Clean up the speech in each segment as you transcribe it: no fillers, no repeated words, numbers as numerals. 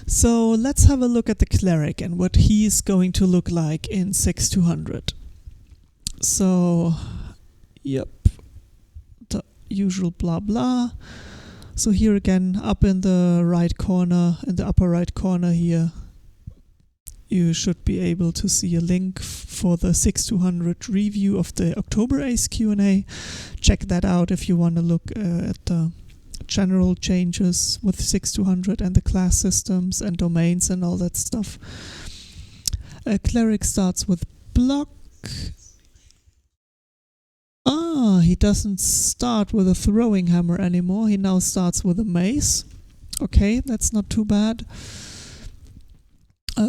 So let's have a look at the Cleric and what he's going to look like in 6200. So, yep, the usual blah blah. So here again, up in the right corner, in the upper right corner here, you should be able to see a link for the 6200 review of the October Ace Q&A. Check that out if you want to look at the general changes with 6200 and the class systems and domains and all that stuff. Cleric starts with block. He doesn't start with a throwing hammer anymore. He now starts with a mace. Okay, that's not too bad.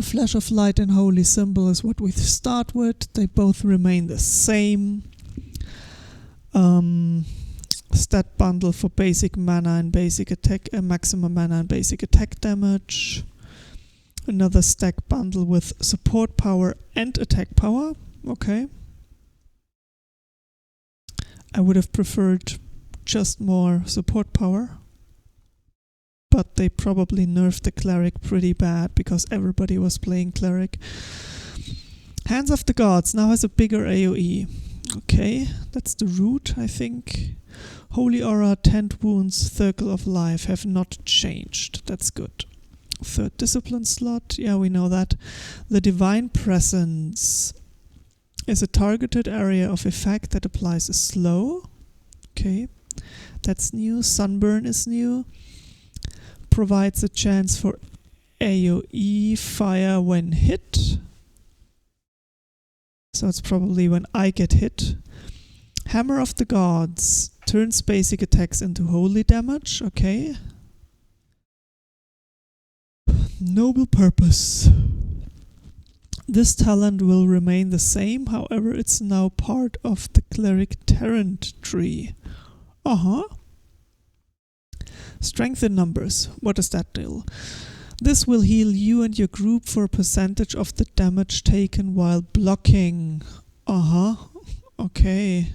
Flash of Light and Holy Symbol is what we start with. They both remain the same. Stat bundle for basic mana and basic attack, maximum mana and basic attack damage. Another stack bundle with support power and attack power. Okay. I would have preferred just more support power, but they probably nerfed the Cleric pretty bad because everybody was playing Cleric. Hands of the Gods now has a bigger AoE. Okay, that's the root, I think. Holy Aura, Tent Wounds, Circle of Life have not changed. That's good. Third discipline slot, yeah, we know that. The Divine Presence is a targeted area of effect that applies a slow. Okay, that's new. Sunburn is new. Provides a chance for AoE fire when hit. So it's probably when I get hit. Hammer of the Gods turns basic attacks into holy damage. Okay. Noble Purpose. This talent will remain the same, however it's now part of the Cleric Tarrant tree. Strength in numbers. What does that do? This will heal you and your group for a percentage of the damage taken while blocking. Okay.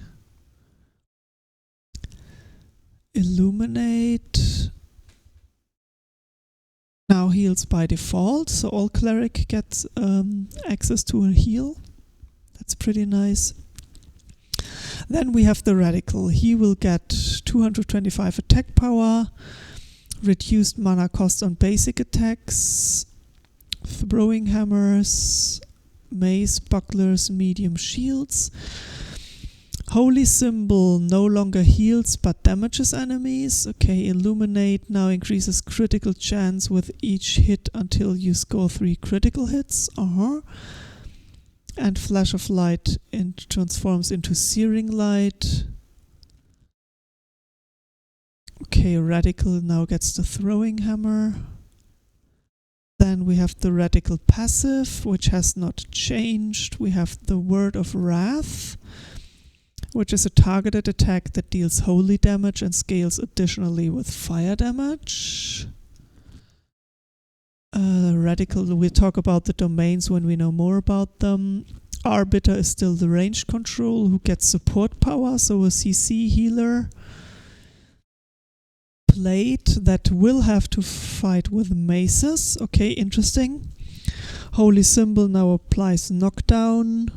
Illuminate. Now heals by default, so all Cleric gets access to a heal. That's pretty nice. Then we have the Radical. He will get 225 attack power, reduced mana cost on basic attacks, throwing hammers, mace, bucklers, medium shields. Holy Symbol no longer heals but damages enemies. Okay, Illuminate now increases critical chance with each hit until you score 3 critical hits. And Flash of Light transforms into Searing Light. Okay, Radical now gets the throwing hammer. Then we have the Radical passive, which has not changed. We have the Word of Wrath, which is a targeted attack that deals holy damage and scales additionally with fire damage. Radical, we'll talk about the domains when we know more about them. Arbiter is still the range control who gets support power, so a CC healer. Plate that will have to fight with maces. Okay, interesting. Holy Symbol now applies knockdown.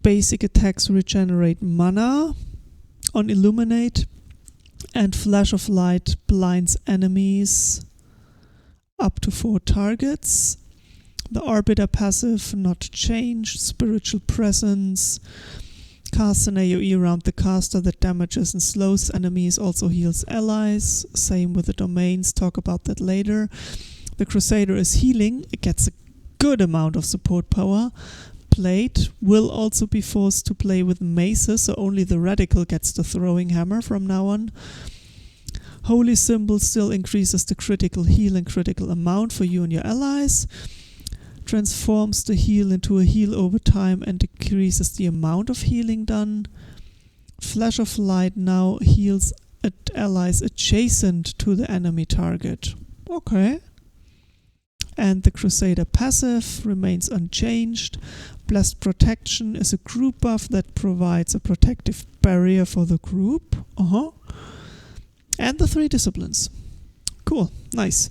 Basic attacks regenerate mana on Illuminate, and Flash of Light blinds enemies up to 4 targets. The Arbiter passive not changed. Spiritual Presence casts an AoE around the caster that damages and slows enemies, also heals allies. Same with the domains, talk about that later. The Crusader is healing, it gets a good amount of support power. Plate will also be forced to play with maces, so only the Radical gets the throwing hammer from now on. Holy Symbol still increases the critical heal and critical amount for you and your allies. Transforms the heal into a heal over time and decreases the amount of healing done. Flash of Light now heals allies adjacent to the enemy target. Okay. And the Crusader passive remains unchanged. Blessed Protection is a group buff that provides a protective barrier for the group. And the 3 disciplines. Cool, nice.